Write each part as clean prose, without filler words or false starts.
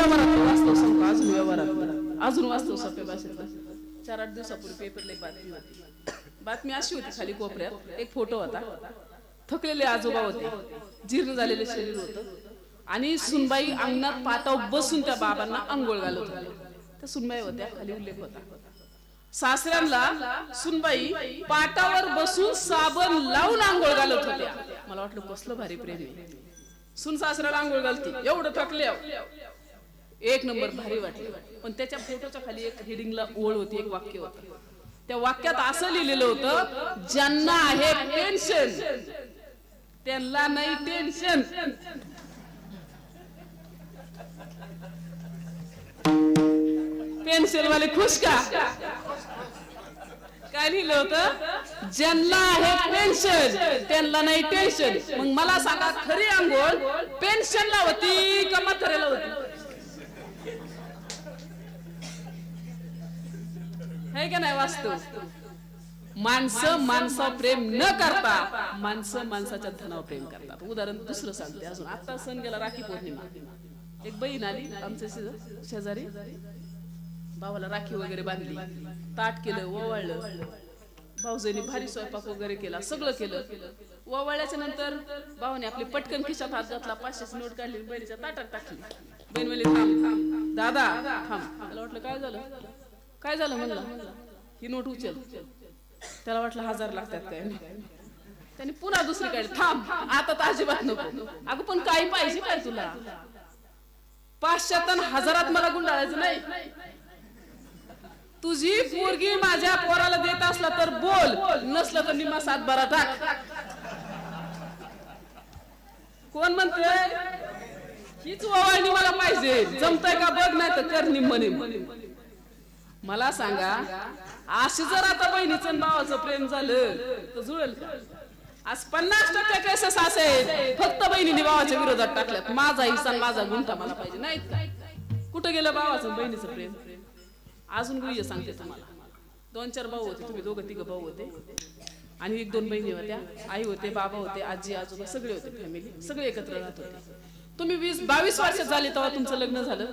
व्यवहारात वास्तव सांगतो, अजून व्यवहारात, अजून वास्तव सोप्या भाषेतला. 4-8 दिवसापूर्वी पेपरला एक बातमी होती. बातमी अशी होती, खाली कोपऱ्यात एक फोटो होता. थकलेले आजोबा होते, जीर्ण झालेले शरीर होतं आणि सुनबाई अंगणात पाटावर बसून त्या बाबांना अंघोळ घालत होत्या. त्या सुनबाई होत्या, खाली उल्लेख होता, सासऱ्यांना सुनबाई पाटावर बसून साबण लावून अंघोळ घालत होत्या. मला वाटलं कसलं भारी प्रेम आहे. सुन सासऱ्याला अंघोळ घालती, एवढं थकले, एक नंबर भारी वाटले. पण त्याच्या फोटोच्या खाली एक हेडिंगला ओळ होती, एक वाक्य होतं. त्या वाक्यात असं लिहिलेलं होतं, ज्यांना आहे पेन्शन त्यांना नाही टेन्शन. पेन्शन वाले खुश का? काय लिहिलं होतं, ज्यांना आहे पेन्शन त्यांना नाही टेन्शन. मग मला सांगा, खरी अंघोळ पेन्शनला होती का म्हाताऱ्याला होती? है का नाही वास्तव? माणसं माणसावर प्रेम न करता माणसं माणसाच्या धनावर प्रेम करतात. उदाहरण दुसरं सांगते. अजून आता सण गेला राखी पौर्णिमा. एक बहीण आली आमच्या शेजारी, भावाला राखी वगैरे बांधली, ताट केलं, ओवाळलं. भाऊजाईने भारी स्वयंपाक वगैरे केला, सगळं केलं. ओवाळल्याच्या नंतर भावाने आपली पटकन खिशात हात घातला, 500ची नोट काढली, बहिणीच्या ताटात टाकली. बहीण म्हणली, थांब दादा थांब. त्याला वाटलं काय झालं, काय झालं म्हणलं, ही नोट उचल. त्याला वाटलं 1000 लागतात काय. त्याने पुन्हा दुसरी काढली, थांब आता तर अजिबात नको. अगं पण काही पाहिजे काय तुला? 500 आणि 1000 मला गुंडाळायचं नाही. तुझी पोरगी माझ्या पोराला देत असला तर बोल, नसलं तर निम्मा 7-12 टाक. कोण म्हणतोय हीच ओवाळणी मला पाहिजे, जमतंय का बघ, नाही तर कर निम्म. मला सांगा, अशी जर आता बहिणीचं भावाचं प्रेम झालं तर जुळेल का? आज 50% केसेस असे फक्त बहिणीने भावाच्या विरोधात टाकल्यात. माझा हिस्सा, माझा गुंठा मला पाहिजे. नाही, कुठं गेलं भावाचं बहिणीचं प्रेम? अजून गुह्य सांगते तुम्हाला. 2-4 भाऊ होते, तुम्ही 2-3 भाऊ होते आणि 1-2 बहिणी होत्या. आई होते, बाबा होते, आजी आजोबा सगळे होते, फॅमिली सगळे एकत्र राहत होते. तुम्ही 20-22 वर्ष झाली तेव्हा तुमचं लग्न झालं.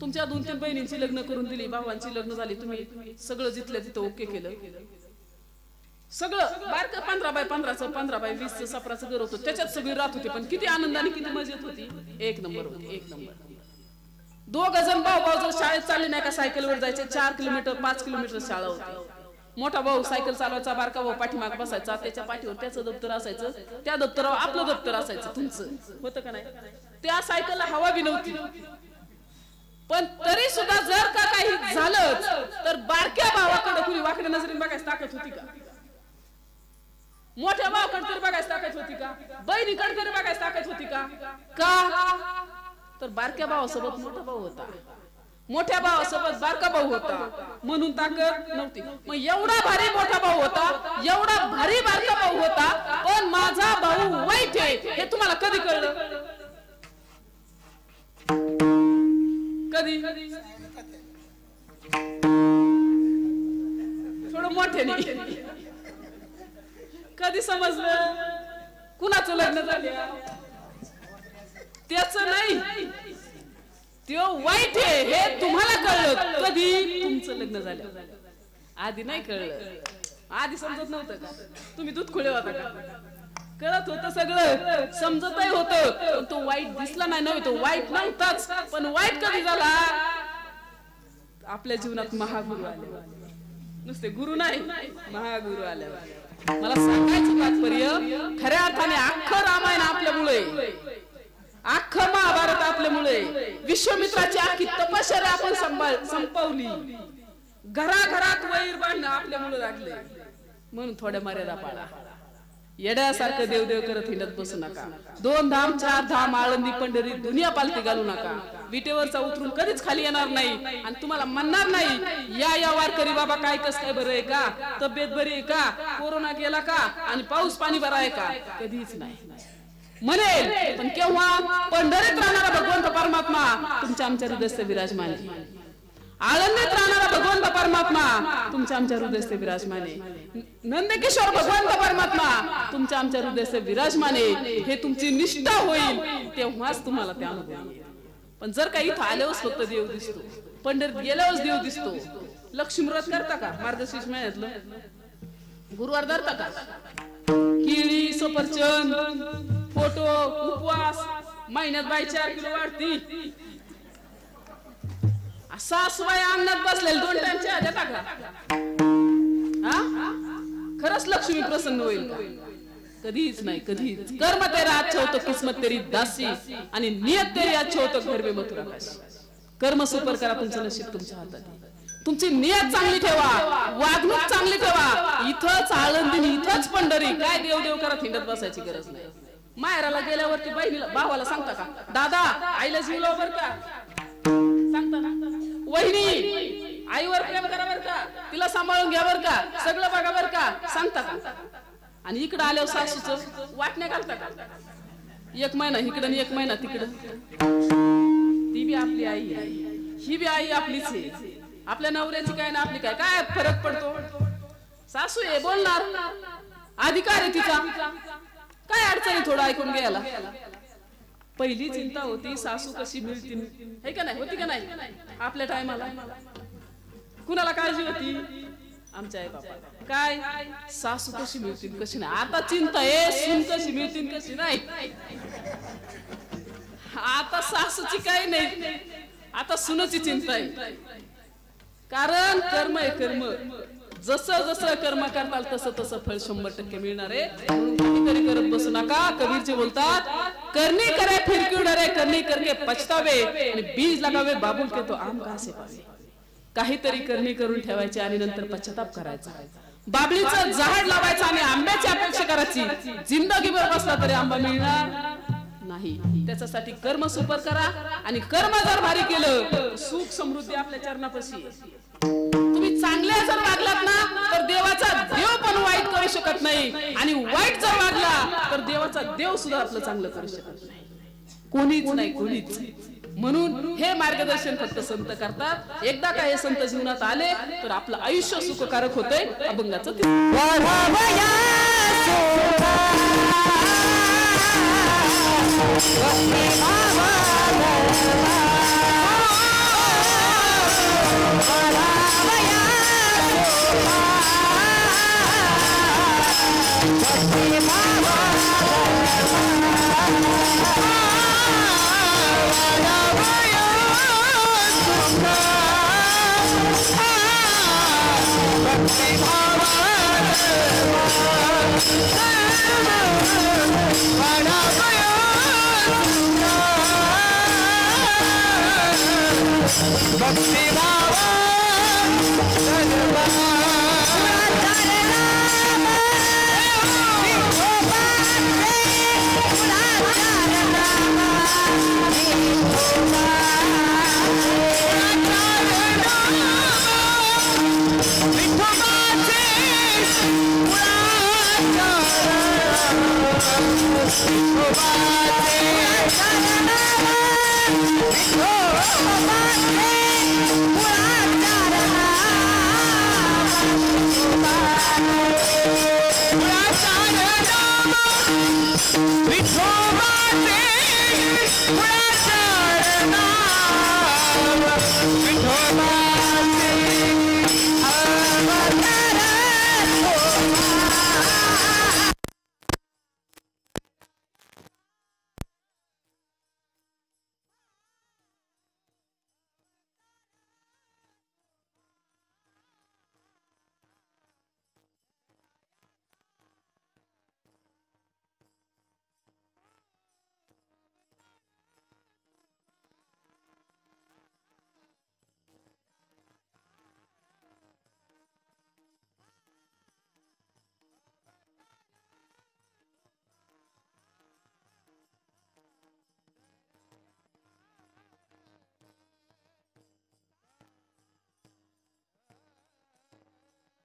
तुमच्या 2-3 बहिणींची लग्न करून दिली, भावांची लग्न झाली, तुम्ही सगळं जिथल्या तिथं ओके केलं. सगळं बारकं 15x15चं 15x20चं सफराचं घर होतं, त्याच्यात सगळी राहत होती. पण किती आनंदाने, किती मजेत होती. एक नंबर होती, एक नंबर. 2 जण भाऊ जर शाळेत चालले नाही का, सायकलवर जायचे. 4 किलोमीटर 5 किलोमीटर शाळा होती. मोठा भाऊ सायकल चालवायचा, बारका भाऊ पाठीमाग बसायचा. त्याच्या पाठीवर त्याचं दप्तर असायचं, त्या दप्तरावर आपलं दप्तर असायचं. तुमचं होतं का नाही? त्या सायकलला हवा बी नव्हती. पण तरी सुद्धा जर का काही झालं तर बारक्या भावाकडे कुणी वाकड्या नजरेने बघायची ताकद होती का? मोठ्या भावाकडे तरी बघायची ताकद होती का? बहिणीकडे तरी बघायची ताकद होती का? का तर बारक्या भावासोबत मोठा भाऊ होता, मोठ्या भावासोबत बारका भाऊ होता, म्हणून ताकद नव्हती. मग एवढा भारी मोठा भाऊ होता, एवढा भारी बारका भाऊ होता, पण माझा भाऊ वाईट आहे हे तुम्हाला कधी कळलं? कधी? थोडं मोठ्याने. कधी समजलं? कुणाचं लग्न झालं त्याच नाही, तो वाईट आहे हे तुम्हाला कळलं कधी? तुमचं लग्न झालं. आधी नाही कळलं, आधी समजत नव्हतं का? तुम्ही दूध खुळे होता का? कळत होतं सगळं, समजतही होतं, पण तो वाईट दिसला नाही. नव्हे तो वाईट नव्हताच, पण वाईट कधी झाला? आपल्या जीवनात महागुरु आले. नुसते गुरु नाही, महागुरु आल्यावर. मला सांगायचं तात्पर्य, खऱ्या अर्थाने अख्खं रामायण आपल्यामुळे, अख्खं महाभारत आपल्यामुळे, विश्वामित्राची अख्खी तपश्चर्या आपण संपवली, घराघरात वैर बांधणं आपल्यामुळे लागले. म्हणून थोड्या मर्यादा पाळा. येड्यासारखं देवदेव करत हिंडत बसू नका. 2 धाम 4 धाम आळंदी पंढरी दुनिया पालती घालू नका. विटेवरचा उतरून कधीच खाली येणार नाही आणि तुम्हाला म्हणणार नाही या वारकरी बाबा काय कस काय बरं आहे का, तब्येत बरी आहे का, कोरोना गेला का आणि पाऊस पाणी बरा आहे का, कधीच नाही म्हणेल. पण केव्हा? पंढरीत राहणारा भगवंत परमात्मा तुमच्या आमच्या हृदयस्थ विराजमान आहे. आळंदीत राहणारा भगवंत परमात्मा तुमच्या आमच्या हृदयस्थ विराजमान आहे. नंदकिशोर भगवंत परमात्मा तुमच्या आमच्या हृदयस्थ विराजमान आहे. हे तुमची निष्ठा होईल तेव्हाच तुम्हाला त्या अनुभव येईल. पण जर काही इथं आल्यावरच फक्त देव दिसतो, पंढरीत गेल्यावरच देव दिसतो. लक्ष्मी व्रत करता का मार्गशीर्ष महिन्यातलं? गुरुवार धरता का? केळी सफरचंद फोटो उपवास, महिन्यात बाई 4 किलो वाढती. सासूबाई अंगणात बसलेले 2 टाइम चहा देता का? खरंच लक्ष्मी प्रसन्न होईल का? कधीच नाही, कधीच. कर्म तेरा अच्छा होतो किस्मत तेरी दासी आणि नियत तेरी अच्छा होतो घर में मथुरा काशी. कर्म सुपर करा, तुमचं नशीब तुमच्या हातात आहे. तुमची नियत चांगली ठेवा, वागणूक चांगली ठेवा. इथंच आळंदी, इथंच पंढरी. काय देव देव करत हिंडत बसायची गरज नाही. माहेराला गेल्यावरती बहिणीला भावाला सांगता का दादा आईला जीव लाव बर का? सांगता ना. वहिनी आईवर प्रेम करा बर का, तिला सांभाळून घ्या बर का, सगळं बघा बर का, सांगता का? आणि इकडं आल्यावर सासूचं वाटण्या घालता का? 1 महिना इकडं आणि 1 महिना तिकडं. ती बी आपली आई आहे, ही बी आई आपलीच आहे. आपल्या नवऱ्याची काय ना आपली काय काय फरक पडतो? सासू आहे बोलणार, अधिकार आहे तिचा. काय अडचणी थोडं ऐकून घ्यायला. पहिली चिंता होती सासू कशी मिळतील, हे का नाही? होती का नाही? आपल्या टायमाला कुणाला काळजी होती? आमच्या आई बाबा. काय सासू कशी मिळतील कशी नाही. आता चिंता आहे सून कशी मिळतील कशी नाही. आता सासूची काही नाही, आता सुनाची चिंता आहे. कारण कर्म आहे, कर्म. जसं जसं कर्म करताल तसं तसं फळ 100% मिळणार आहे. म्हणून काहीतरी करत बसू नका. कबीरजी बोलतात करनी करे फिर क्यों डरे, करनी करके पछतावे आणि बीज लगावे बाबुल के तो आम कहां से पावे. काहीतरी करणी करून ठेवायची आणि नंतर पश्चाताप करायचा. बाबळीचं झाड लावायचं आणि आंब्याची अपेक्षा करायची. जिंदगीभर बसला तरी आंबा मिळणार नाही. त्याच्यासाठी कर्म सुपर करा आणि कर्म जर भारी केलं सुख समृद्धी आपल्या चरणापाशी. तुम्ही चांगले जर वागलात ना तर देवाचा देव पण वाईट करू शकत नाही, आणि वाईट जर वागला तर देवाचा देव सुद्धा आपलं चांगलं करू शकत नाही. कोणीच नाही, कोणीच. म्हणून हे मार्गदर्शन फक्त संत करतात. एकदा का हे संत जीवनात आले तर आपलं आयुष्य सुखकारक होतंय. अभंगाचं भक्ति भाव